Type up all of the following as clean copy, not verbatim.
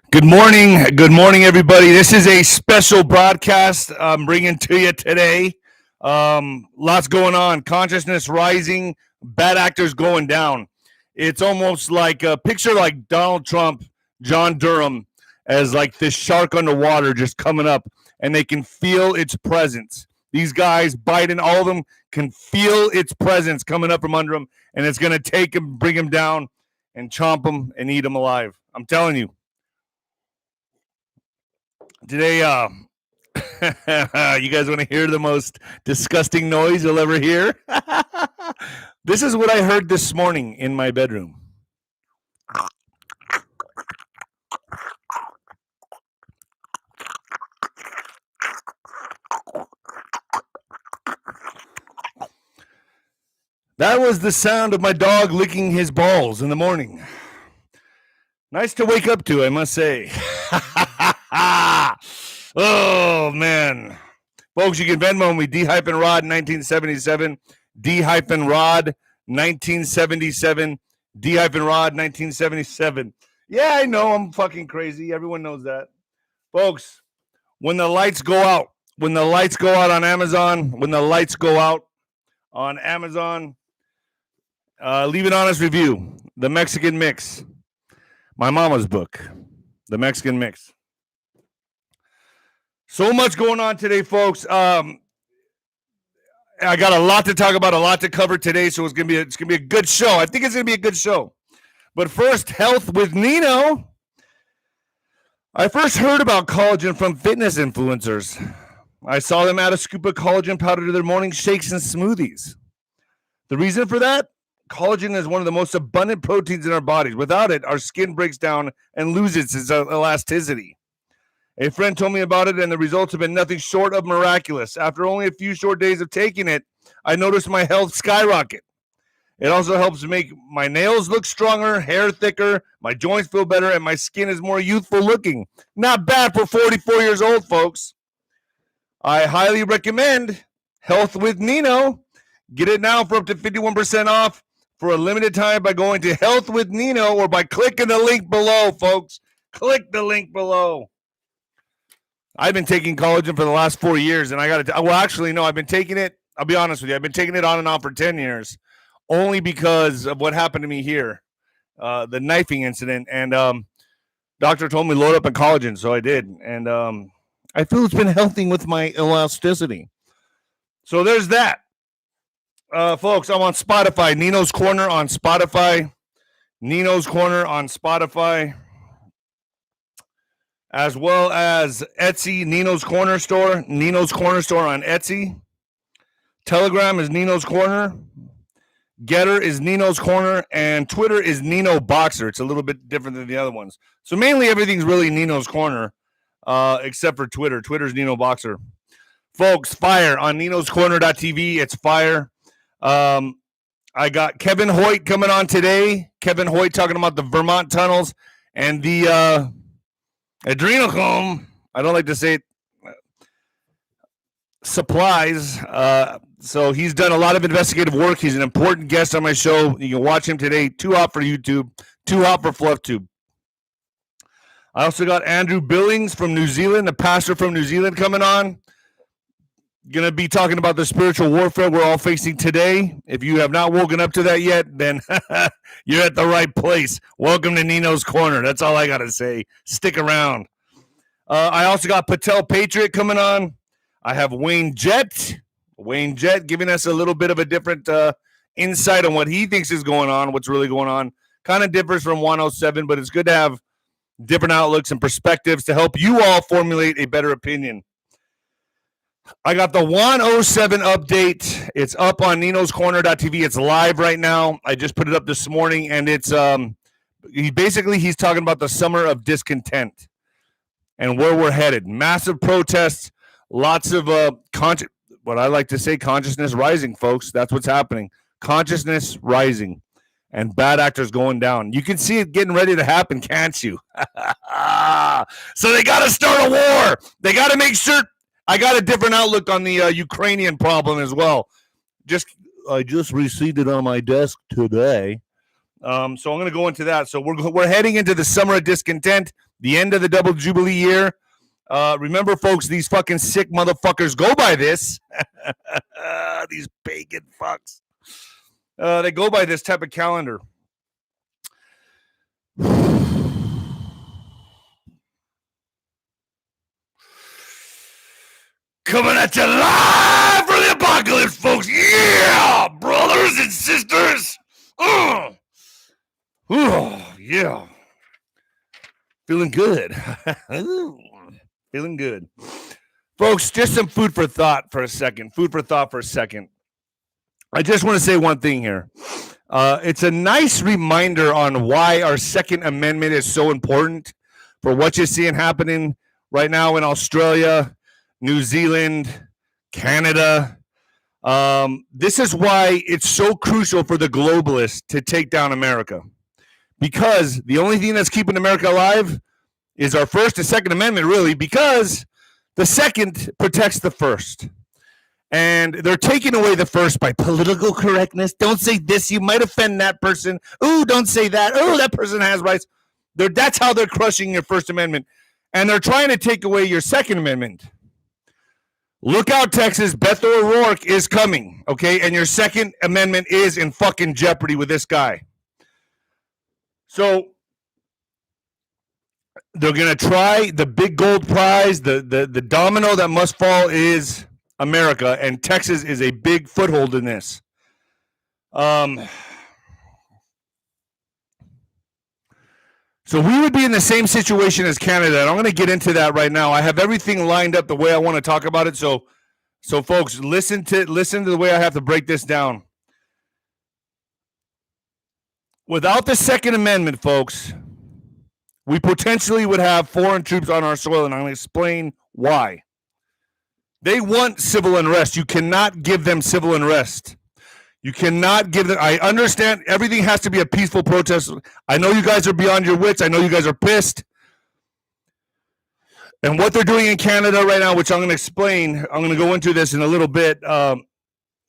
Good morning. Good morning, everybody. This is a special broadcast I'm bringing to you today. Lots going on. Consciousness rising, bad actors going down. It's almost like a picture like Donald Trump, John Durham, as like this shark underwater just coming up, and they can feel its presence. These guys, Biden, all of them can feel its presence coming up from under them, and it's going to take them, bring them down, and chomp them and eat them alive. I'm telling you. Today, you guys want to hear the most disgusting noise you'll ever hear? This is what I heard this morning in my bedroom. That was the sound of my dog licking his balls in the morning. Nice to wake up to, I must say. Oh, man. Folks, you can Venmo me, D-Rod 1977, D-Rod 1977, D-Rod 1977. Yeah, I know I'm fucking crazy. Everyone knows that. Folks, when the lights go out on Amazon, leave an honest review. The Mexican Mix. My mama's book, The Mexican Mix. So much going on today, folks. I got a lot to talk about, a lot to cover today, so it's gonna be a good show. I think it's gonna be a good show. But first, health with Nino. I first heard about collagen from fitness influencers. I saw them add a scoop of collagen powder to their morning shakes and smoothies. The reason for that? Collagen is one of the most abundant proteins in our bodies. Without it, our skin breaks down and loses its elasticity. A friend told me about it, and the results have been nothing short of miraculous. After only a few short days of taking it, I noticed my health skyrocket. It also helps make my nails look stronger, hair thicker, my joints feel better, and my skin is more youthful looking. Not bad for 44 years old, folks. I highly recommend Health with Nino. Get it now for up to 51% off for a limited time by going to Health with Nino or by clicking the link below, folks. Click the link below. I've been taking collagen for the last 4 years, and I've been taking it. I'll be honest with you. I've been taking it on and off for 10 years, only because of what happened to me here, the knifing incident. And doctor told me load up on collagen, so I did. And I feel it's been helping with my elasticity. So there's that. Folks, I'm on Spotify. Nino's Corner on Spotify. As well as Etsy, Nino's Corner Store on Etsy. Telegram is Nino's Corner. Getter is Nino's Corner. And Twitter is Nino Boxer. It's a little bit different than the other ones. So mainly everything's really Nino's Corner, except for Twitter. Twitter's Nino Boxer. Folks, fire on ninoscorner.tv. It's fire. I got Kevin Hoyt coming on today. Kevin Hoyt talking about the Vermont tunnels and the adrenochrome. I don't like to say it, supplies. So he's done a lot of investigative work. He's an important guest on my show. You can watch him today. Too hot for YouTube. Too hot for FluffTube. I also got Andrew Billings from New Zealand, the pastor from New Zealand, coming on. Going to be talking about the spiritual warfare we're all facing today. If you have not woken up to that yet, then you're at the right place. Welcome to Nino's Corner. That's all I got to say. Stick around. I also got Patel Patriot coming on. I have Wayne Jett giving us a little bit of a different insight on what he thinks is going on, what's really going on. Kind of differs from 107, but it's good to have different outlooks and perspectives to help you all formulate a better opinion. I got the 107 update. It's up on ninoscorner.tv. It's live right now. I just put it up this morning, and it's he's talking about the summer of discontent and where we're headed. Massive protests, lots of what I like to say, consciousness rising, folks. That's what's happening. Consciousness rising and bad actors going down. You can see it getting ready to happen, can't you? So they got to start a war. They got to make sure. I got a different outlook on the Ukrainian problem as well. I just received it on my desk today. So I'm going to go into that. So we're heading into the summer of discontent, the end of the double jubilee year. Remember, folks, these fucking sick motherfuckers go by this. These pagan fucks. They go by this type of calendar. Coming at you live for the apocalypse, folks. Yeah, brothers and sisters. Oh, yeah. Feeling good. Feeling good. Folks, just some food for thought for a second. I just want to say one thing here. It's a nice reminder on why our Second Amendment is so important for what you're seeing happening right now in Australia, New Zealand, Canada. This is why it's so crucial for the globalists to take down America. Because the only thing that's keeping America alive is our First and Second Amendment, really, because the second protects the first. And they're taking away the first by political correctness. Don't say this. You might offend that person. Ooh, don't say that. Oh, that person has rights. That's how they're crushing your First Amendment. And they're trying to take away your Second Amendment. Look out, Texas. Beto O'Rourke is coming, okay? And your Second Amendment is in fucking jeopardy with this guy. So they're going to try the big gold prize. The domino that must fall is America, and Texas is a big foothold in this. So we would be in the same situation as Canada, and I'm going to get into that right now. I have everything lined up the way I want to talk about it. So folks, listen to the way I have to break this down. Without the Second Amendment, folks, we potentially would have foreign troops on our soil, and I'm going to explain why. They want civil unrest. You cannot give them civil unrest. You cannot give them. I understand everything has to be a peaceful protest. I know you guys are beyond your wits. I know you guys are pissed. And what they're doing in Canada right now, which I'm going to explain, I'm going to go into this in a little bit,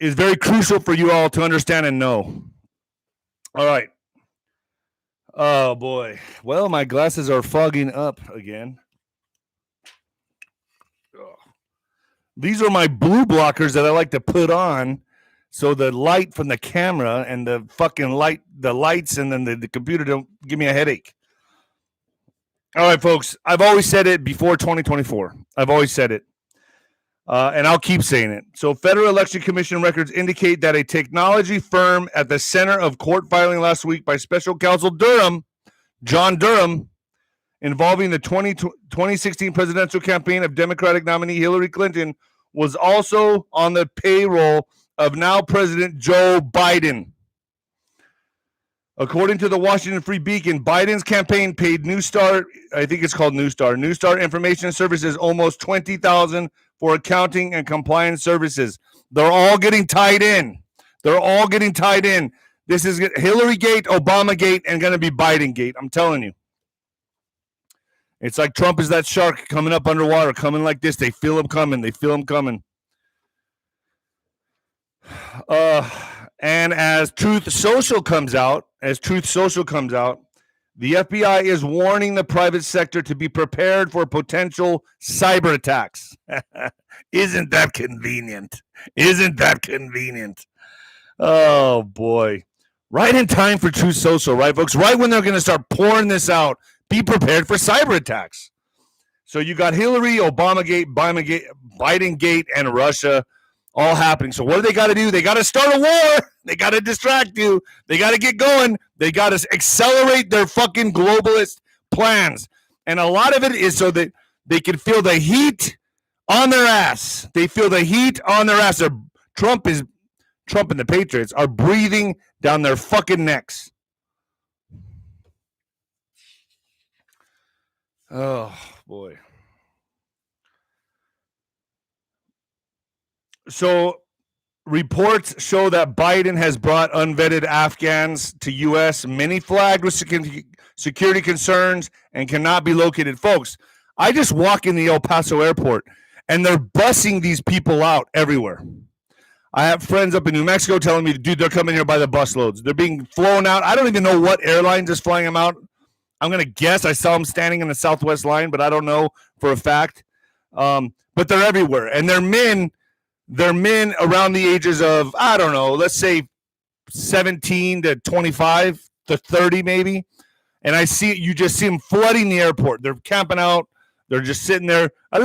is very crucial for you all to understand and know. All right. Oh, boy. Well, my glasses are fogging up again. These are my blue blockers that I like to put on so the light from the camera and the fucking lights and then the computer don't give me a headache. All right, folks. I've always said it before 2024. I've always said it. And I'll keep saying it. So Federal Election Commission records indicate that a technology firm at the center of court filing last week by Special Counsel John Durham, involving the 2016 presidential campaign of Democratic nominee Hillary Clinton, was also on the payroll of now President Joe Biden. According to the Washington Free Beacon, Biden's campaign paid Neustar, I think it's called Neustar Information Services, almost $20,000 for accounting and compliance services. They're all getting tied in. This is Hillary Gate, Obama Gate, and going to be Biden Gate. I'm telling you. It's like Trump is that shark coming up underwater, coming like this. They feel him coming. And as Truth Social comes out, the FBI is warning the private sector to be prepared for potential cyber attacks. Isn't that convenient? Oh, boy. Right in time for Truth Social, right, folks? Right when they're going to start pouring this out. Be prepared for cyber attacks. So you got Hillary, Obama Gate, Biden Gate, and Russia all happening. So what do they got to do? They got to start a war. They got to distract you. They got to get going. They got to accelerate their fucking globalist plans. And a lot of it is so that they can feel the heat on their ass. Trump and the Patriots are breathing down their fucking necks. Oh, boy. So reports show that Biden has brought unvetted Afghans to U.S., many flagged with security concerns and cannot be located. Folks, I just walk in the El Paso airport, and they're bussing these people out everywhere. I have friends up in New Mexico telling me, dude, they're coming here by the busloads. They're being flown out. I don't even know what airlines is flying them out. I'm going to guess. I saw them standing in the Southwest line, but I don't know for a fact. But they're everywhere. And they're men around the ages of, I don't know, let's say 17 to 25 to 30 maybe. And you just see them flooding the airport. They're camping out. They're just sitting there. Boom,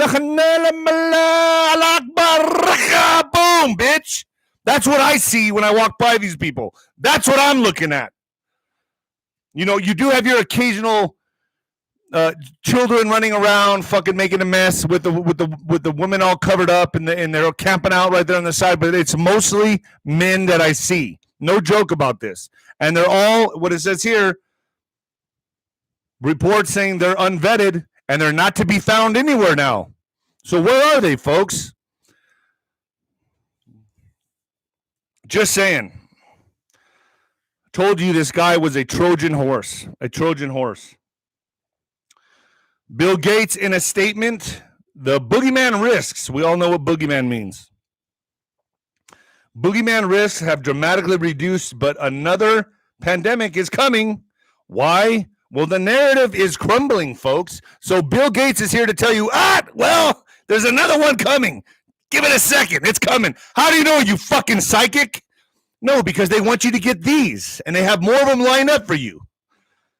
bitch. That's what I see when I walk by these people. That's what I'm looking at. You know, you do have your occasional children running around, fucking making a mess with the women all covered up, and they're camping out right there on the side. But it's mostly men that I see. No joke about this. And they're all, what it says here, reports saying they're unvetted and they're not to be found anywhere now. So where are they, folks? Just saying. Told you this guy was a Trojan horse. A Trojan horse. Bill Gates in a statement, the boogeyman risks. We all know what boogeyman means. Boogeyman risks have dramatically reduced, but another pandemic is coming. Why? Well, the narrative is crumbling, folks. So Bill Gates is here to tell you, well, there's another one coming. Give it a second. It's coming. How do you know, you fucking psychic? No, because they want you to get these, and they have more of them lined up for you.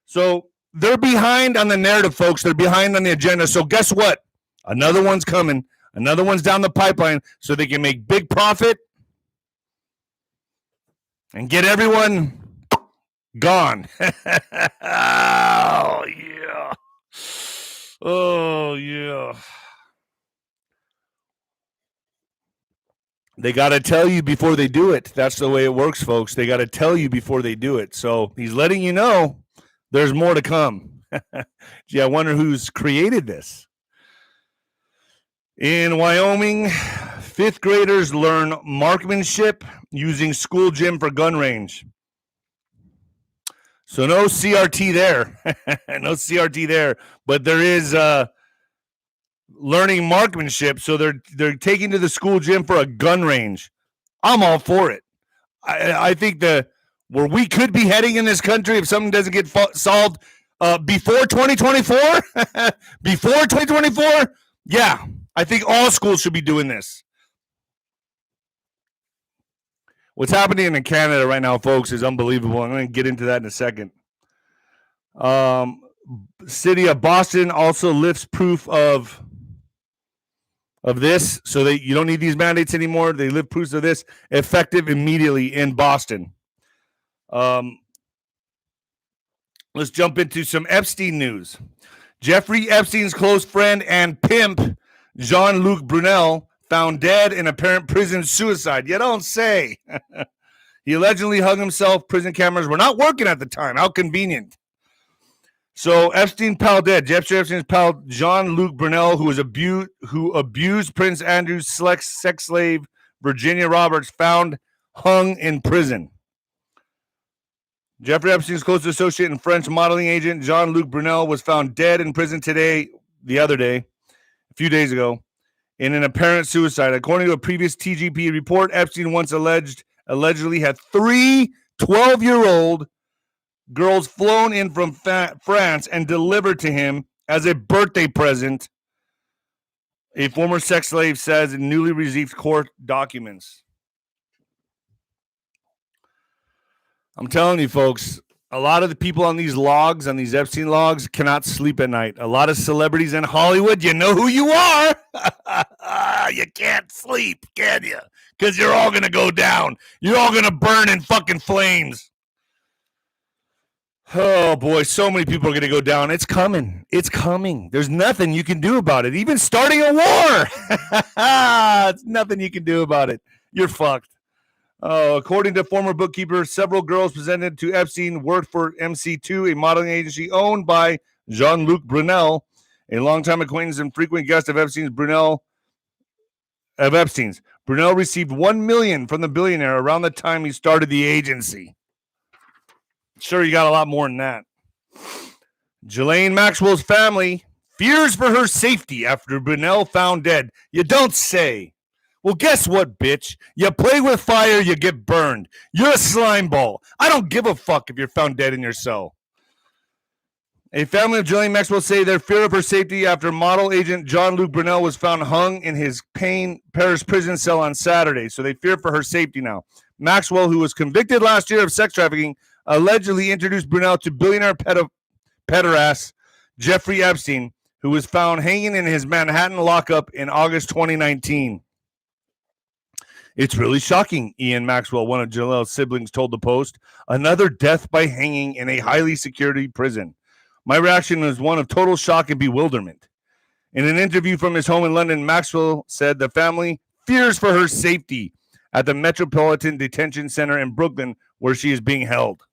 So they're behind on the narrative, folks. They're behind on the agenda. So guess what? Another one's coming. Another one's down the pipeline so they can make big profit and get everyone gone. Oh, yeah. Oh, yeah. They got to tell you before they do it. That's the way it works, folks. They got to tell you before they do it. So he's letting you know there's more to come. Gee, I wonder who's created this. In Wyoming, fifth graders learn marksmanship using school gym for gun range. So no CRT there. No CRT there. But there is learning marksmanship. So they're taking to the school gym for a gun range. I'm all for it. I think where we could be heading in this country if something doesn't get solved before 2024, before 2024, yeah, I think all schools should be doing this. What's happening in Canada right now, folks, is unbelievable. I'm going to get into that in a second. City of Boston also lifts proof of this, so you don't need these mandates anymore. They lift proofs of this effective immediately in Boston. Let's jump into some Epstein news. Jeffrey Epstein's close friend and pimp, Jean-Luc Brunel, found dead in apparent prison suicide. You don't say. He allegedly hung himself. Prison cameras were not working at the time. How convenient. So Epstein pal dead. Jeffrey Epstein's pal Jean-Luc Brunel, who abused Prince Andrew's sex slave Virginia Roberts, found hung in prison. Jeffrey Epstein's close associate and French modeling agent Jean-Luc Brunel was found dead in prison the other day, a few days ago, in an apparent suicide. According to a previous TGP report, Epstein once allegedly had 3 12-year-old girls flown in from France and delivered to him as a birthday present, a former sex slave says in newly received court documents. I'm telling you, folks, a lot of the people on these logs, on these Epstein logs, cannot sleep at night. A lot of celebrities in Hollywood, you know who you are. You can't sleep, can you? Because you're all going to go down. You're all going to burn in fucking flames. Oh, boy, so many people are going to go down. It's coming. It's coming. There's nothing you can do about it. Even starting a war. It's nothing you can do about it. You're fucked. According to former bookkeeper, several girls presented to Epstein worked for MC2, a modeling agency owned by Jean-Luc Brunel, a longtime acquaintance and frequent guest of Epstein's. Brunel received $1 million from the billionaire around the time he started the agency. Sure, you got a lot more than that. Ghislaine Maxwell's family fears for her safety after Brunel found dead. You don't say. Well, guess what, bitch? You play with fire, you get burned. You're a slime ball. I don't give a fuck if you're found dead in your cell. A family of Jillian Maxwell say their fear of her safety after model agent John Luke Brunel was found hung in his Paris prison cell on Saturday. So they fear for her safety now. Maxwell, who was convicted last year of sex trafficking, allegedly introduced Brunel to billionaire pederast Jeffrey Epstein, who was found hanging in his Manhattan lockup in August 2019. It's really shocking, Ian Maxwell, one of Jalel's siblings, told the Post. Another death by hanging in a highly secured prison. My reaction was one of total shock and bewilderment. In an interview from his home in London, Maxwell said the family fears for her safety at the Metropolitan Detention Center in Brooklyn, where she is being held.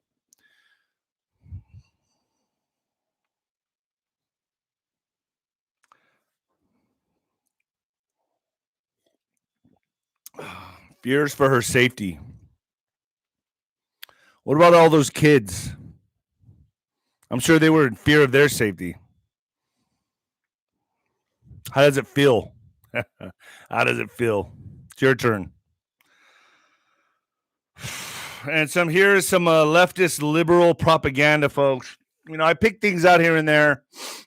Fears for her safety. What about all those kids? I'm sure they were in fear of their safety. How does it feel? How does it feel? It's your turn. And here's some leftist liberal propaganda, folks. You know, I pick things out here and there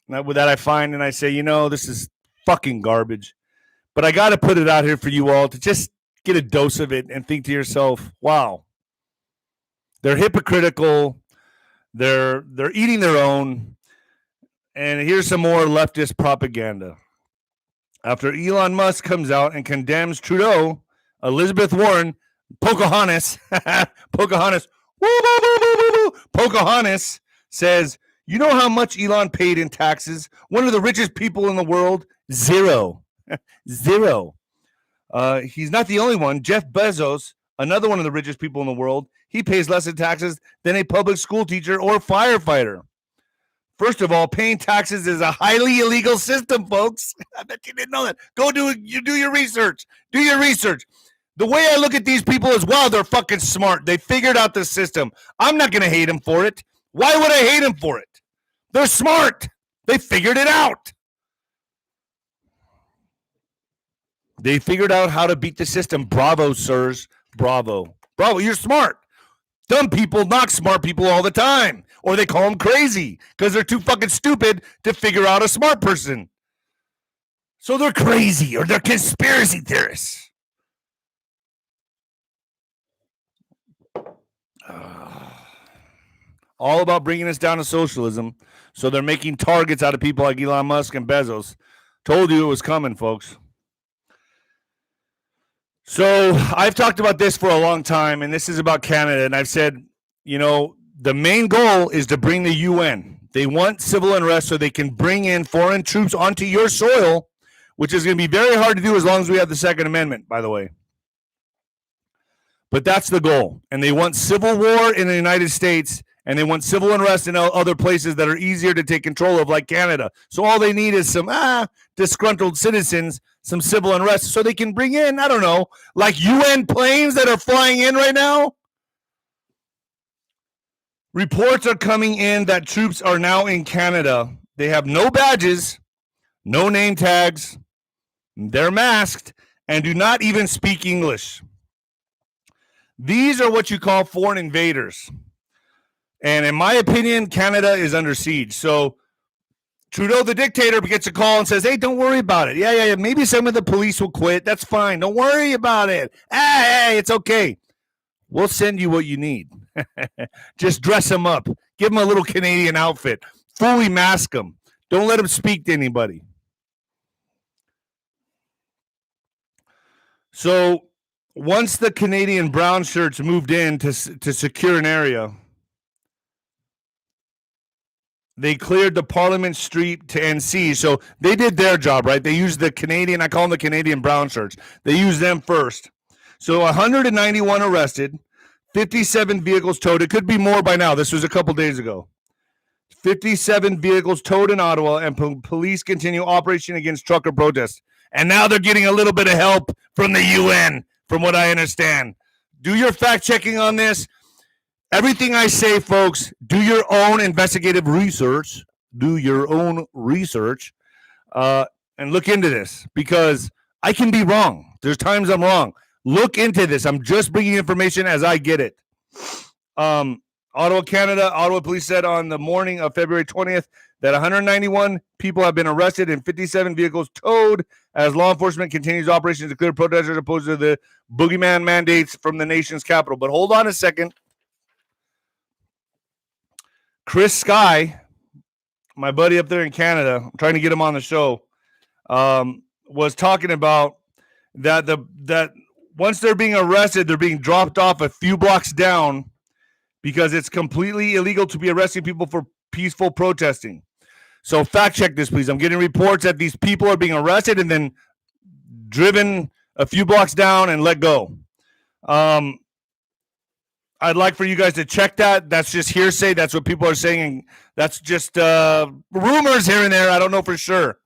that I find, and I say, you know, this is fucking garbage. But I got to put it out here for you all to just get a dose of it and think to yourself, wow, they're hypocritical. They're eating their own. And here's some more leftist propaganda. After Elon Musk comes out and condemns Trudeau, Elizabeth Warren, Pocahontas says, you know how much Elon paid in taxes? One of the richest people in the world? Zero. Zero. He's not the only one. Jeff Bezos, another one of the richest people in the world, he pays less in taxes than a public school teacher or firefighter. First of all, paying taxes is a highly illegal system, folks. I bet you didn't know that. Go do your research. Do your research. The way I look at these people is, wow, they're fucking smart. They figured out the system. I'm not going to hate them for it. Why would I hate them for it? They're smart. They figured it out. They figured out how to beat the system. Bravo, sirs. Bravo. Bravo, you're smart. Dumb people knock smart people all the time. Or they call them crazy because they're too fucking stupid to figure out a smart person. So they're crazy or they're conspiracy theorists. All about bringing us down to socialism. So they're making targets out of people like Elon Musk and Bezos. Told you it was coming, folks. So I've talked about this for a long time, and this is about Canada. And I've said, you know, the main goal is to bring the UN. They want civil unrest so they can bring in foreign troops onto your soil, which is going to be very hard to do as long as we have the Second Amendment, by the way. But that's the goal. And they want civil war in the United States, and they want civil unrest in other places that are easier to take control of, like Canada. So all they need is some disgruntled citizens, some civil unrest, so they can bring in, I don't know, like UN planes that are flying in right now. Reports are coming in that troops are now in Canada. They have no badges, no name tags, they're masked, and do not even speak English. These are what you call foreign invaders. And in my opinion, Canada is under siege. So Trudeau, the dictator, gets a call and says, hey, don't worry about it. Yeah. Maybe some of the police will quit. That's fine. Don't worry about it. Hey, it's okay. We'll send you what you need. Just dress them up. Give them a little Canadian outfit. Fully mask them. Don't let them speak to anybody. So once the Canadian brown shirts moved in to secure an area, they cleared the Parliament Street to NC. So they did their job, right? They used the Canadian, I call them the Canadian brown shirts. They used them first. So 191 arrested, 57 vehicles towed. It could be more by now. This was a couple days ago. 57 vehicles towed in Ottawa, and police continue operation against trucker protests. And now they're getting a little bit of help from the UN, from what I understand. Do your fact checking on this. Everything I say, folks, do your own investigative research. Do your own research and look into this, because I can be wrong. There's times I'm wrong. Look into this. I'm just bringing information as I get it. Ottawa, Canada, Ottawa police said on the morning of February 20th that 191 people have been arrested and 57 vehicles towed as law enforcement continues operations to clear protesters opposed to the boogeyman mandates from the nation's capital. But hold on a second. Chris Sky, my buddy up there in Canada, I'm trying to get him on the show, was talking about that once they're being arrested, they're being dropped off a few blocks down because it's completely illegal to be arresting people for peaceful protesting. So fact check this, please. I'm getting reports that these people are being arrested and then driven a few blocks down and let go. I'd like for you guys to check that. That's just hearsay. That's what people are saying. That's just rumors here and there. I don't know for sure.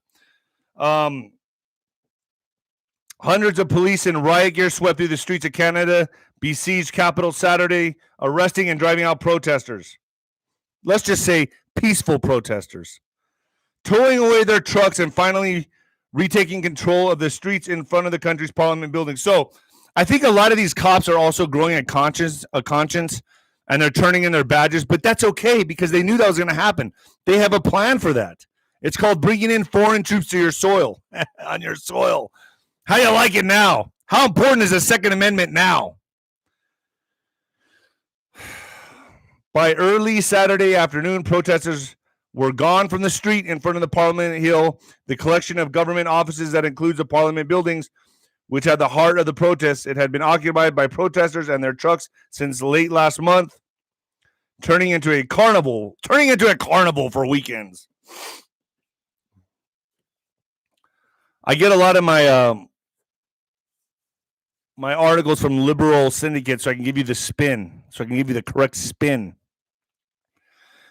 Hundreds of police in riot gear swept through the streets of Canada, besieged Capital Saturday, arresting and driving out protesters. Let's just say peaceful protesters. Towing away their trucks and finally retaking control of the streets in front of the country's parliament building. So I think a lot of these cops are also growing a conscience, and they're turning in their badges, but that's okay because they knew that was going to happen. They have a plan for that. It's called bringing in foreign troops to your soil, on your soil. How you like it now? How important is the Second Amendment now? By early Saturday afternoon, protesters were gone from the street in front of the Parliament Hill, the collection of government offices that includes the Parliament buildings, which had the heart of the protests. It had been occupied by protesters and their trucks since late last month, turning into a carnival for weekends. I get a lot of my my articles from liberal syndicates so I can give you the spin, so I can give you the correct spin.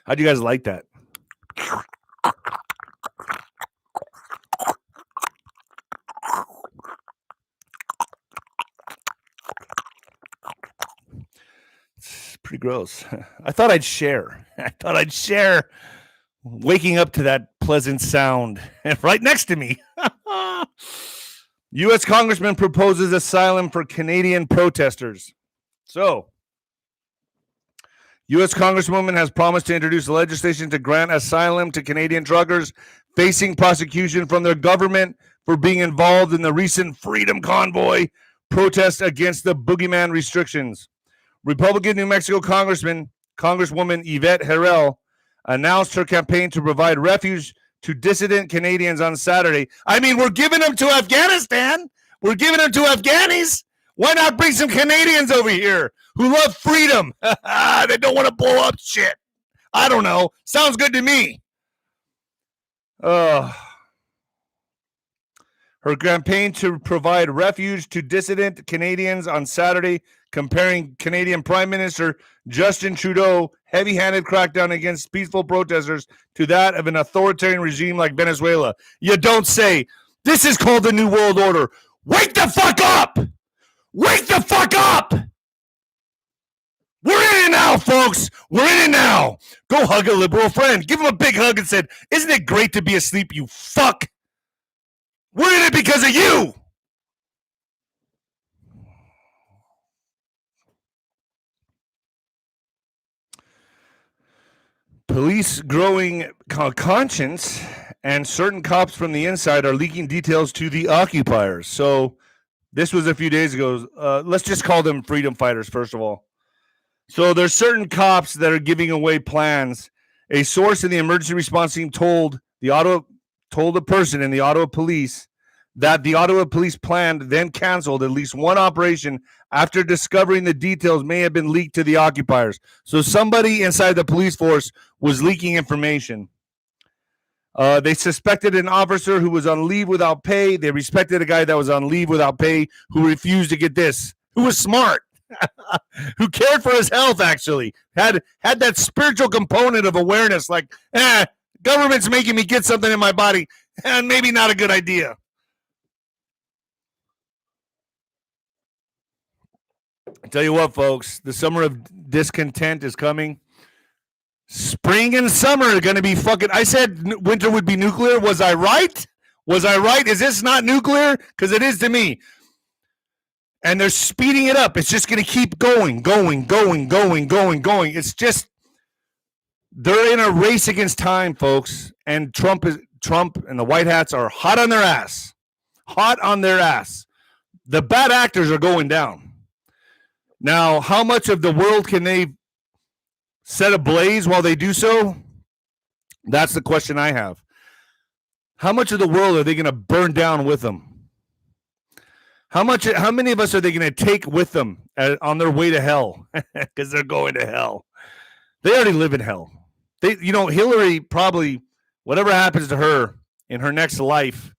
How do you guys like that? It's pretty gross. I thought I'd share. Waking up to that pleasant sound right next to me. U.S. Congressman proposes asylum for Canadian protesters. So, U.S. Congresswoman has promised to introduce legislation to grant asylum to Canadian truckers facing prosecution from their government for being involved in the recent Freedom Convoy protest against the boogeyman restrictions. Republican New Mexico Congresswoman Yvette Herrell announced her campaign to provide refuge to dissident Canadians on Saturday. I mean, we're giving them to Afghanistan. We're giving them to Afghanis. Why not bring some Canadians over here who love freedom? They don't want to blow up shit. I don't know. Sounds good to me. Her campaign to provide refuge to dissident Canadians on Saturday, comparing Canadian Prime Minister Justin Trudeau heavy-handed crackdown against peaceful protesters to that of an authoritarian regime like Venezuela. You don't say. This is called the New World Order. Wake the fuck up! Wake the fuck up! We're in it now, folks. We're in it now. Go hug a liberal friend. Give him a big hug and said, isn't it great to be asleep, you fuck? We're in it because of you. Police growing conscience and certain cops from the inside are leaking details to the occupiers. So this was a few days ago. Let's just call them freedom fighters, first of all. So there's certain cops that are giving away plans. A source in the emergency response team told a person in the Ottawa police that the Ottawa police planned, then canceled at least one operation after discovering the details may have been leaked to the occupiers. So somebody inside the police force was leaking information. They suspected an officer who was on leave without pay. They respected a guy that was on leave without pay who refused to get this, who was smart, who cared for his health, actually, had that spiritual component of awareness, like, government's making me get something in my body, and maybe not a good idea. I tell you what, folks, the summer of discontent is coming. Spring and summer are going to be fucking... I said winter would be nuclear. Was I right? Was I right? Is this not nuclear? Because it is to me. And they're speeding it up. It's just going to keep going. It's just they're in a race against time, folks. And Trump and the White Hats are hot on their ass. Hot on their ass. The bad actors are going down. Now, how much of the world can they set ablaze while they do so? That's the question I have. How much of the world are they going to burn down with them? How many of us are they going to take with them on their way to hell? Because they're going to hell. They already live in hell. Hillary probably, whatever happens to her in her next life,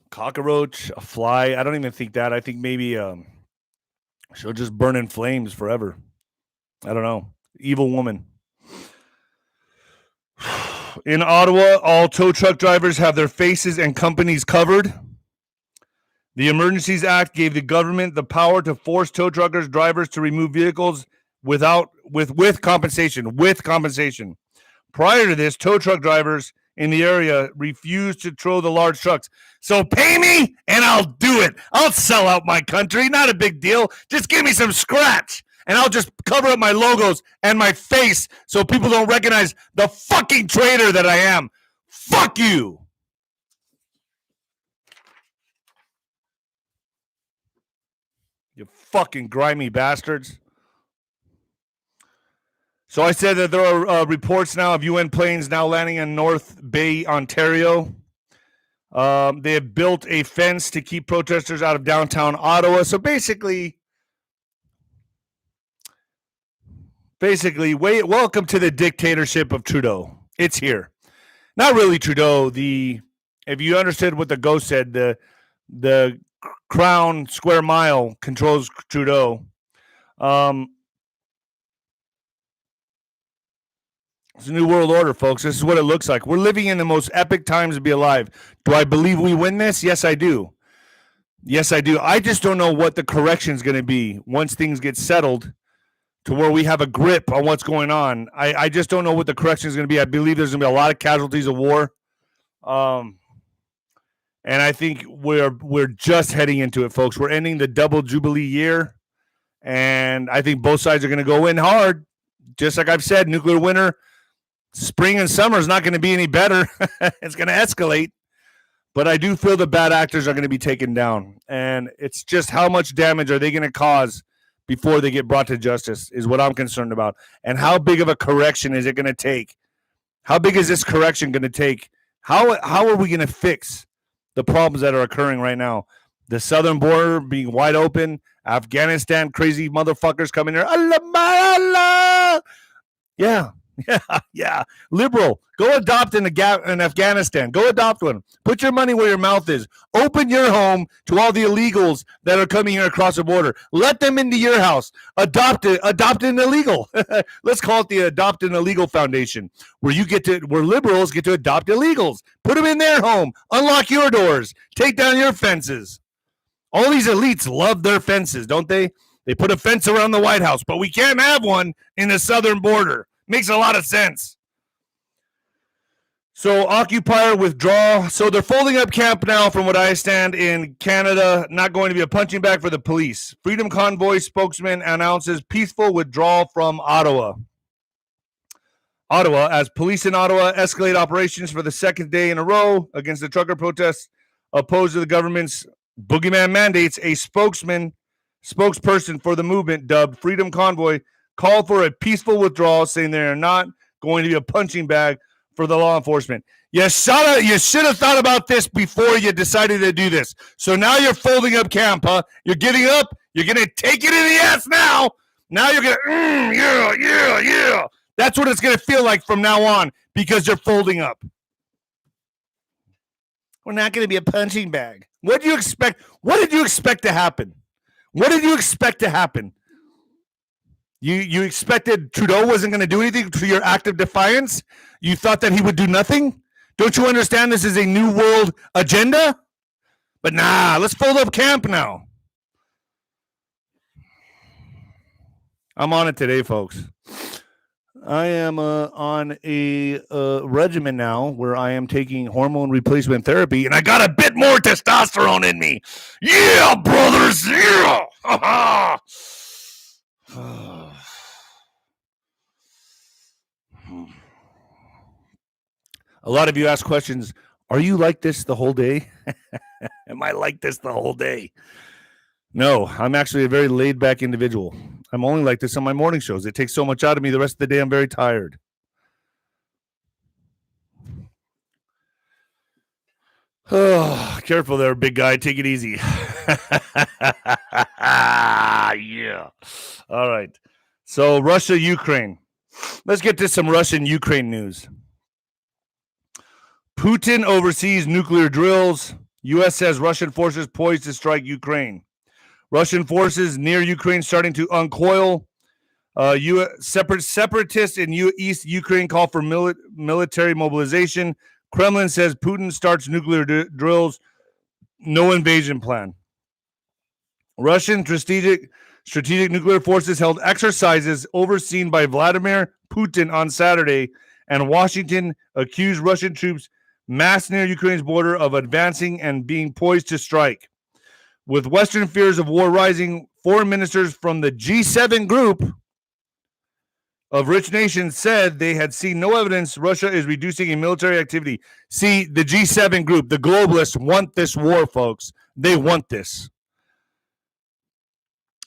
cockroach, a fly. I don't even think that. I think maybe she'll just burn in flames forever. I don't know. Evil woman. In Ottawa, all tow truck drivers have their faces and companies covered. The Emergencies Act gave the government the power to force tow truckers drivers to remove vehicles with compensation. With compensation. Prior to this, tow truck drivers in the area refused to tow the large trucks. So pay me and I'll do it. I'll sell out my country. Not a big deal. Just give me some scratch. And I'll just cover up my logos and my face so people don't recognize the fucking traitor that I am. Fuck you. You fucking grimy bastards. So I said that there are reports now of UN planes now landing in North Bay, Ontario. They have built a fence to keep protesters out of downtown Ottawa. So basically, welcome to the dictatorship of Trudeau. It's here. Not really Trudeau. If you understood what the ghost said, the Crown Square Mile controls Trudeau. It's a new world order, folks. This is what it looks like. We're living in the most epic times to be alive. Do I believe we win this? Yes, I do. I just don't know what the correction is going to be once things get settled to where we have a grip on what's going on. I just don't know what the correction is going to be. I believe there's going to be a lot of casualties of war. And I think we're just heading into it, folks. We're ending the double Jubilee year. And I think both sides are going to go in hard. Just like I've said, nuclear winter, spring and summer is not going to be any better. It's going to escalate. But I do feel the bad actors are going to be taken down. And it's just how much damage are they going to cause before they get brought to justice is what I'm concerned about. And how big of a correction is it going to take? How big is this correction going to take? How are we going to fix the problems that are occurring right now? The southern border being wide open, Afghanistan, crazy motherfuckers coming here. Allah. Yeah. Liberal. Go adopt in Afghanistan. Go adopt one. Put your money where your mouth is. Open your home to all the illegals that are coming here across the border. Let them into your house. Adopt an illegal. Let's call it the Adopt an Illegal Foundation, where liberals get to adopt illegals. Put them in their home. Unlock your doors. Take down your fences. All these elites love their fences, don't they? They put a fence around the White House, but we can't have one in the southern border. Makes a lot of sense. So occupier withdraw. So they're folding up camp now from what I understand in Canada. Not going to be a punching bag for the police. Freedom Convoy spokesman announces peaceful withdrawal from Ottawa. As police in Ottawa escalate operations for the second day in a row against the trucker protests opposed to the government's boogeyman mandates, a spokesperson for the movement dubbed Freedom Convoy called for a peaceful withdrawal, saying they are not going to be a punching bag for the law enforcement. You should have thought about this before you decided to do this. So now you're folding up camp, huh? You're giving up. You're going to take it in the ass now. Now you're going to, yeah. That's what it's going to feel like from now on because you're folding up. We're not going to be a punching bag. What do you expect? What did you expect to happen? You expected Trudeau wasn't going to do anything to your act of defiance? You thought that he would do nothing? Don't you understand this is a new world agenda? But nah, let's fold up camp now. I'm on it today, folks. I am on a regimen now where I am taking hormone replacement therapy, and I got a bit more testosterone in me. Yeah, brothers, yeah. A lot of you ask questions. Are you like this the whole day? Am I like this the whole day? No, I'm actually a very laid back individual. I'm only like this on my morning shows. It takes so much out of me. The rest of the day, I'm very tired. Oh, careful there, big guy. Take it easy. Yeah. All right. So, Russia, Ukraine. Let's get to some Russian Ukraine news. Putin oversees nuclear drills. U.S. says Russian forces poised to strike Ukraine. Russian forces near Ukraine starting to uncoil. Separatists in East Ukraine call for military mobilization. Kremlin says Putin starts nuclear drills. No invasion plan. Russian strategic nuclear forces held exercises overseen by Vladimir Putin on Saturday, and Washington accused Russian troops massed near Ukraine's border of advancing and being poised to strike. With Western fears of war rising, foreign ministers from the G7 group of rich nations said they had seen no evidence Russia is reducing in military activity. See, the G7 group, the globalists, want this war, folks. They want this.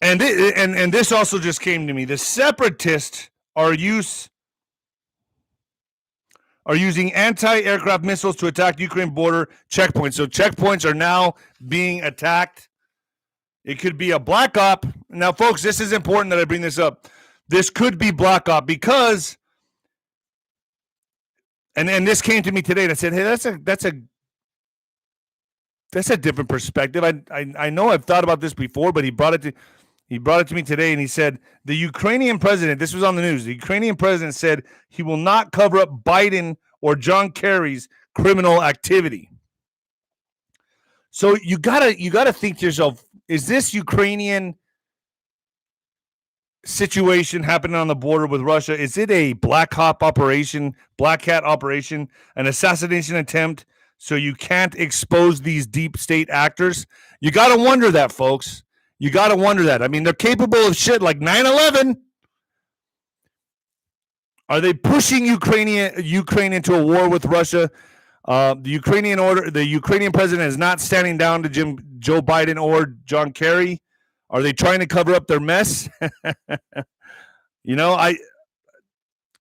And this also just came to me. The separatists are using anti-aircraft missiles to attack Ukraine border checkpoints. So checkpoints are now being attacked. It could be a black op. Now, folks, this is important that I bring this up. This could be black op because, and this came to me today, and I said, hey, that's a different perspective. I know I've thought about this before, but he brought it to me today, and he said the Ukrainian president, this was on the news, the Ukrainian president said he will not cover up Biden or John Kerry's criminal activity. So you gotta think to yourself, is this Ukrainian situation happening on the border with Russia, is it a black cat operation, an assassination attempt, so you can't expose these deep state actors? You got to wonder that, folks. You got to wonder that. I mean, they're capable of shit like 9/11. Are they pushing Ukraine into a war with Russia? The Ukrainian president is not standing down to Joe Biden or John Kerry. Are they trying to cover up their mess?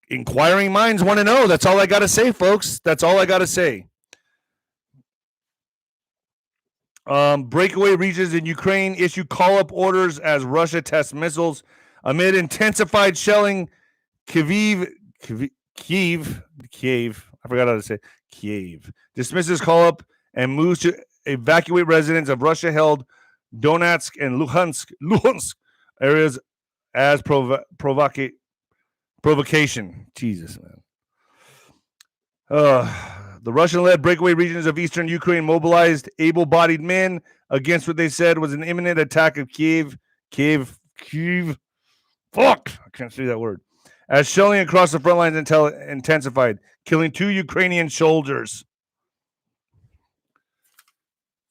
Inquiring minds want to know. That's all I got to say, folks. That's all I got to say. Breakaway regions in Ukraine issue call-up orders as Russia tests missiles amid intensified shelling. Kyiv. I forgot how to say Kyiv. Dismisses call-up and moves to evacuate residents of Russia-held Donetsk and Luhansk areas as provocation. Jesus, man. The Russian-led breakaway regions of eastern Ukraine mobilized able-bodied men against what they said was an imminent attack of Kyiv. Fuck! I can't say that word. As shelling across the front lines intensified, killing 2 Ukrainian soldiers.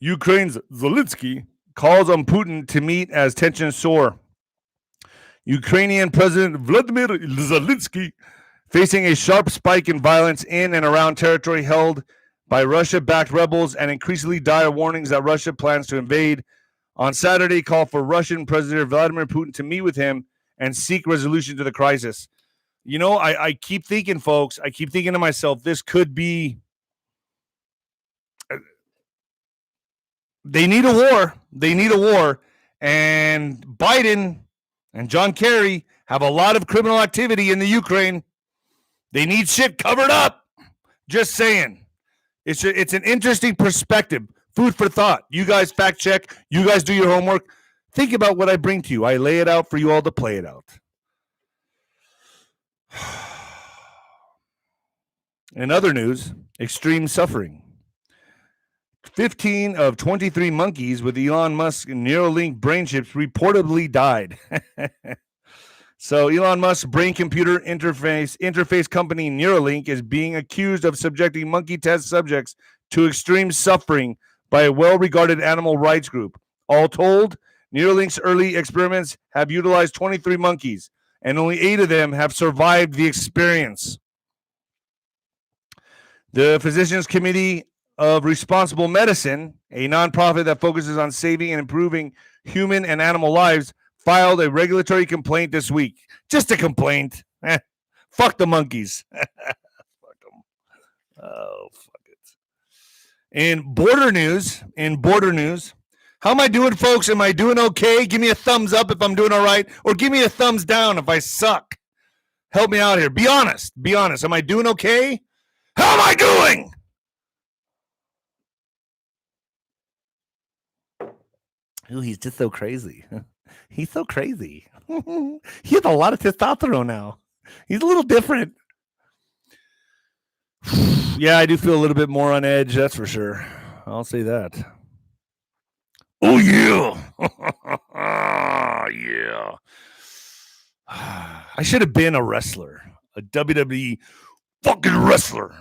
Ukraine's Zelensky calls on Putin to meet as tensions soar. Ukrainian President Vladimir Zelensky facing a sharp spike in violence in and around territory held by Russia-backed rebels and increasingly dire warnings that Russia plans to invade. On Saturday, called for Russian President Vladimir Putin to meet with him and seek resolution to the crisis. You know, I keep thinking, folks, I keep thinking to myself, this could be... They need a war. And Biden and John Kerry have a lot of criminal activity in the Ukraine. They need shit covered up. Just saying. It's an interesting perspective. Food for thought. You guys fact check. You guys do your homework. Think about what I bring to you. I lay it out for you all to play it out. In other news, extreme suffering. 15 of 23 monkeys with Elon Musk Neuralink brain chips reportedly died. So Elon Musk's brain-computer interface company Neuralink is being accused of subjecting monkey test subjects to extreme suffering by a well-regarded animal rights group. All told, Neuralink's early experiments have utilized 23 monkeys, and only 8 of them have survived the experience. The Physicians Committee of Responsible Medicine, a nonprofit that focuses on saving and improving human and animal lives, filed a regulatory complaint this week. Just a complaint. Fuck the monkeys. Fuck them. Oh, fuck it. In border news, how am I doing, folks? Am I doing okay? Give me a thumbs up if I'm doing all right, or give me a thumbs down if I suck. Help me out here. Be honest. Be honest. Am I doing okay? How am I doing? Ooh, he's just so crazy. He's so crazy. He has a lot of testosterone now. He's a little different. Yeah, I do feel a little bit more on edge, that's for sure. I'll say that. Oh, yeah. Yeah. I should have been a wrestler, a WWE fucking wrestler.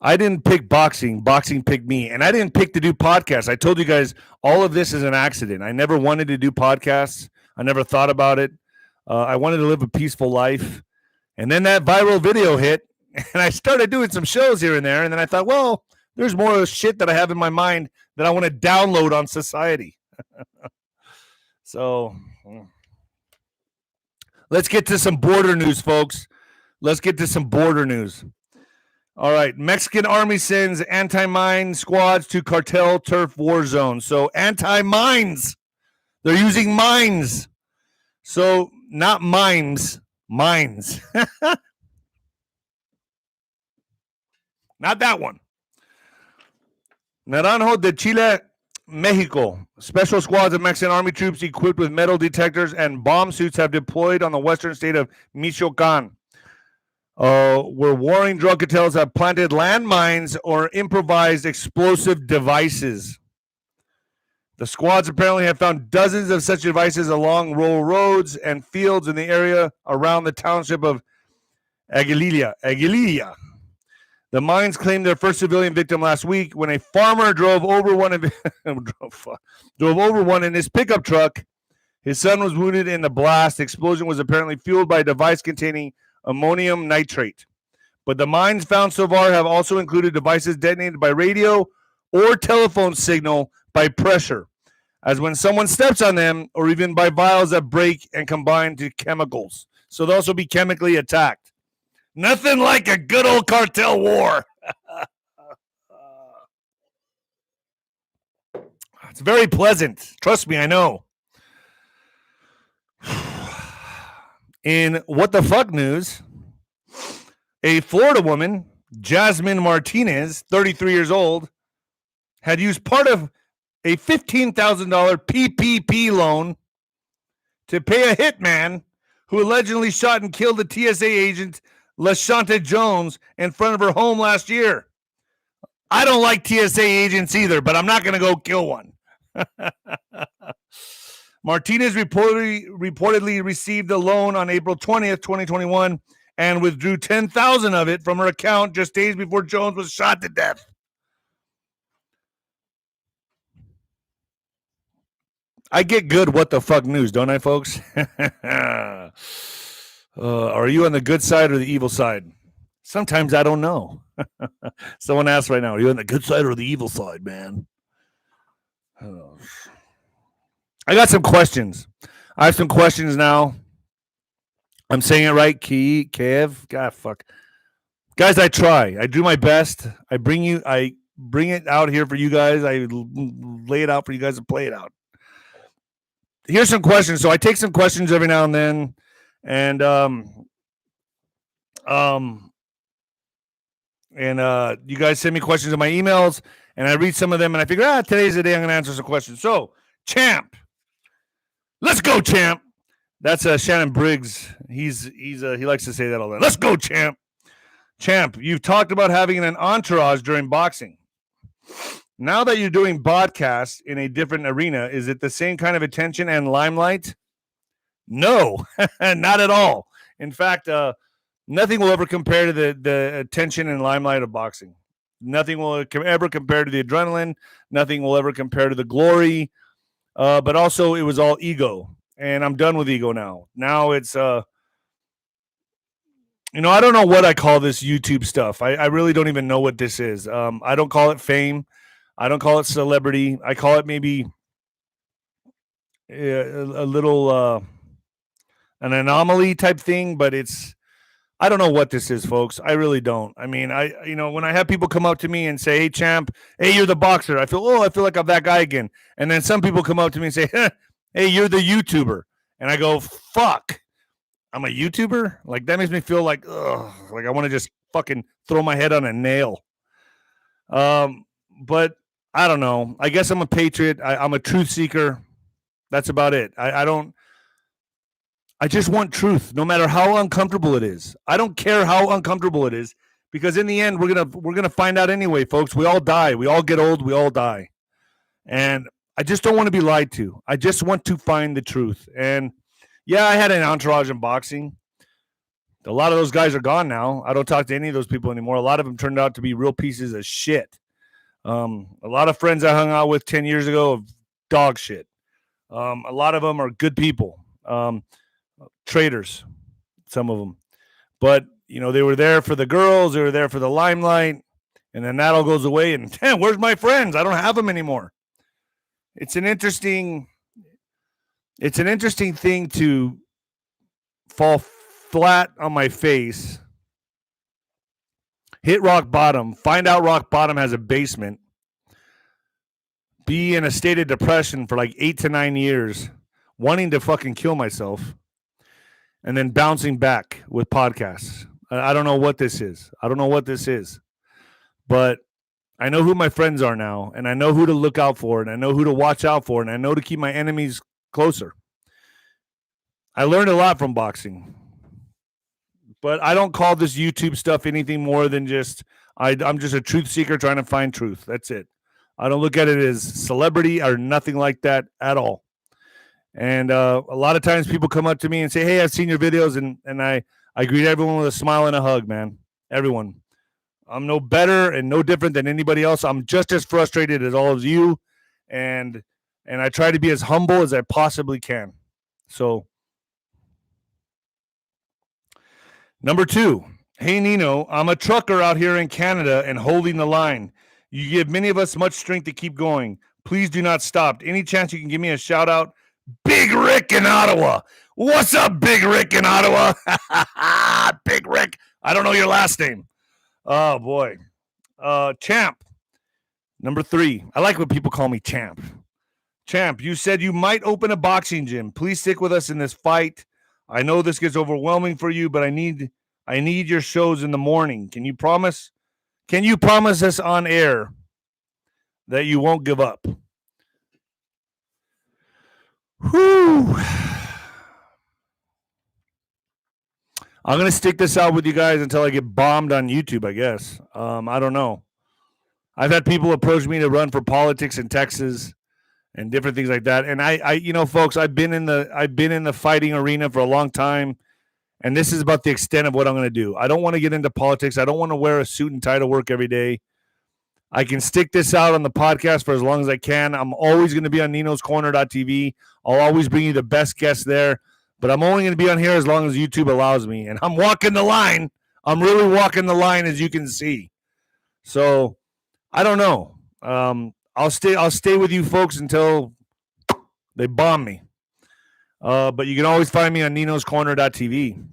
I didn't pick boxing. Boxing picked me. And I didn't pick to do podcasts. I told you guys all of this is an accident. I never wanted to do podcasts. I never thought about it. I wanted to live a peaceful life. And then that viral video hit, and I started doing some shows here and there. And then I thought, well, there's more shit that I have in my mind that I want to download on society. So let's get to some border news, folks. Let's get to some border news. All right. Mexican army sends anti-mine squads to cartel turf war zone. So anti-mines. They're using mines. So not mimes, mines. Not that one. Naranjo de Chile, Mexico. Special squads of Mexican army troops equipped with metal detectors and bomb suits have deployed on the western state of Michoacan, where warring drug cartels have planted landmines or improvised explosive devices. The squads apparently have found dozens of such devices along rural roads and fields in the area around the township of Aguililla. The mines claimed their first civilian victim last week when a farmer drove over one in his pickup truck. His son was wounded in the blast. The explosion was apparently fueled by a device containing ammonium nitrate. But the mines found so far have also included devices detonated by radio or telephone signal by pressure, as when someone steps on them, or even by vials that break and combine to chemicals. So they'll also be chemically attacked. Nothing like a good old cartel war. It's very pleasant. Trust me, I know. In what the fuck news, a Florida woman, Jasmine Martinez, 33 years old, had used part of a $15,000 PPP loan to pay a hitman who allegedly shot and killed a TSA agent, LaShanta Jones, in front of her home last year. I don't like TSA agents either, but I'm not going to go kill one. Martinez reportedly received a loan on April 20th, 2021, and withdrew $10,000 of it from her account just days before Jones was shot to death. I get good what the fuck news, don't I, folks? Are you on the good side or the evil side? Sometimes I don't know. Someone asked right now, are you on the good side or the evil side, man? I got some questions. I have some questions now. I'm saying it right, Kev. God, fuck. Guys, I try. I do my best. I bring it out here for you guys. I lay it out for you guys to play it out. Here's some questions. So I take some questions every now and then, and you guys send me questions in my emails, and I read some of them, and I figure, today's the day I'm going to answer some questions. So, Champ, let's go, Champ. That's Shannon Briggs. He likes to say that all the time. Let's go, Champ. Champ, you've talked about having an entourage during boxing. Now that you're doing podcasts in a different arena, is it the same kind of attention and limelight? No, not at all. In fact, nothing will ever compare to the attention and limelight of boxing. Nothing will ever compare to the adrenaline. Nothing will ever compare to the glory. But also, it was all ego, and I'm done with ego now. Now it's I don't know what I call this YouTube stuff. I really don't even know what this is. I don't call it fame. I don't call it celebrity. I call it maybe a little an anomaly type thing, but I don't know what this is, folks. I really don't. I mean, when I have people come up to me and say, "Hey, champ, hey, you're the boxer," I feel like I'm that guy again. And then some people come up to me and say, "Hey, you're the YouTuber," and I go, "Fuck, I'm a YouTuber." Like that makes me feel like, ugh, like I want to just fucking throw my head on a nail. But I don't know. I guess I'm a patriot. I'm a truth seeker. That's about it. I just want truth, no matter how uncomfortable it is. I don't care how uncomfortable it is, because in the end, we're gonna find out anyway, folks. We all die. We all get old. We all die, and I just don't want to be lied to. I just want to find the truth. And yeah, I had an entourage in boxing. A lot of those guys are gone now. I don't talk to any of those people anymore. A lot of them turned out to be real pieces of shit. A lot of friends I hung out with 10 years ago of dog shit. A lot of them are good people. Traitors, some of them. But, they were there for the girls. They were there for the limelight. And then that all goes away. And, damn, where's my friends? I don't have them anymore. It's an interesting thing to fall flat on my face, hit rock bottom, find out rock bottom has a basement, be in a state of depression for like 8 to 9 years, wanting to fucking kill myself, and then bouncing back with podcasts. I don't know what this is. But I know who my friends are now, and I know who to look out for, and I know who to watch out for, and I know to keep my enemies closer. I learned a lot from boxing. But I don't call this YouTube stuff anything more than I'm just a truth seeker trying to find truth. That's it. I don't look at it as celebrity or nothing like that at all. And a lot of times people come up to me and say, "Hey, I've seen your videos," and I greet everyone with a smile and a hug, man. Everyone. I'm no better and no different than anybody else. I'm just as frustrated as all of you, and I try to be as humble as I possibly can. So, number 2, hey, Nino, I'm a trucker out here in Canada and holding the line. You give many of us much strength to keep going. Please do not stop. Any chance you can give me a shout out? Big Rick in Ottawa. What's up, Big Rick in Ottawa? Big Rick. I don't know your last name. Oh, boy. Champ. Number 3. I like when people call me Champ. Champ, you said you might open a boxing gym. Please stick with us in this fight. I know this gets overwhelming for you, but I need your shows in the morning. Can you promise us on air that you won't give up? Whew. I'm going to stick this out with you guys until I get bombed on YouTube, I guess. I don't know. I've had people approach me to run for politics in Texas and different things like that. And I folks, I've been in the fighting arena for a long time. And this is about the extent of what I'm going to do. I don't want to get into politics. I don't want to wear a suit and tie to work every day. I can stick this out on the podcast for as long as I can. I'm always going to be on ninoscorner.tv. I'll always bring you the best guests there. But I'm only going to be on here as long as YouTube allows me. And I'm walking the line. I'm really walking the line, as you can see. So I don't know. I'll stay with you folks until they bomb me. But you can always find me on ninoscorner.tv.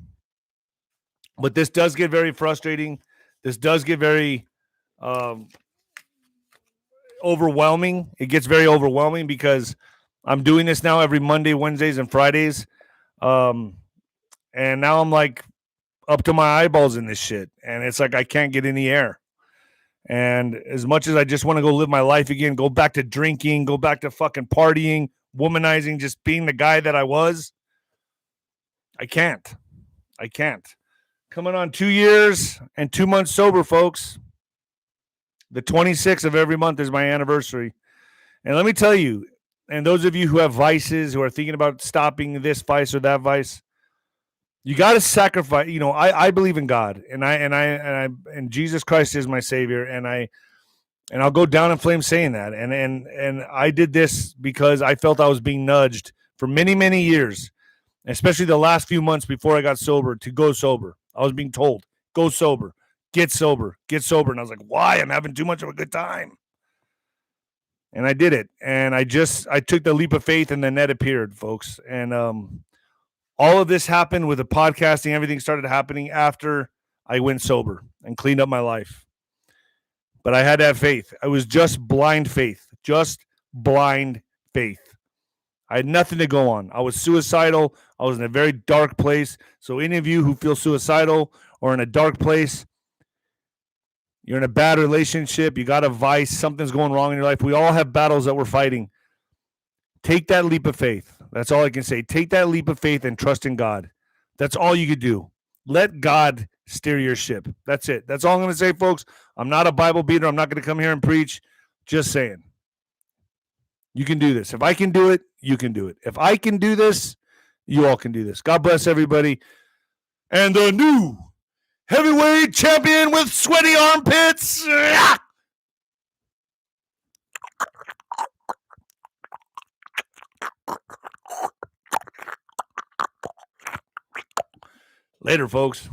But this does get very frustrating. This does get very overwhelming. It gets very overwhelming because I'm doing this now every Monday, Wednesdays, and Fridays. And now I'm like up to my eyeballs in this shit. And it's like I can't get any air. And as much as I just want to go live my life again, go back to drinking, go back to fucking partying, womanizing, just being the guy that I was, I can't. Coming on 2 years and 2 months sober, folks. The 26th of every month is my anniversary. And let me tell you, and those of you who have vices, who are thinking about stopping this vice or that vice, you got to sacrifice. You know, I believe in God, and Jesus Christ is my Savior, and I'll go down in flames saying that. And I did this because I felt I was being nudged for many years, especially the last few months before I got sober, to go sober. I was being told, go sober, get sober, and I was like, why? I'm having too much of a good time. And I did it, and I took the leap of faith, and the net appeared, folks. And all of this happened with the podcasting. Everything started happening after I went sober and cleaned up my life. But I had to have faith. I was just blind faith. I had nothing to go on. I was suicidal. I was in a very dark place. So any of you who feel suicidal or in a dark place, you're in a bad relationship, you got a vice, something's going wrong in your life. We all have battles that we're fighting. Take that leap of faith. That's all I can say. Take that leap of faith and trust in God. That's all you could do. Let God steer your ship. That's it. That's all I'm going to say, folks. I'm not a Bible beater. I'm not going to come here and preach. Just saying. You can do this. If I can do it, you can do it. If I can do this, you all can do this. God bless everybody. And the new heavyweight champion with sweaty armpits. Later, folks.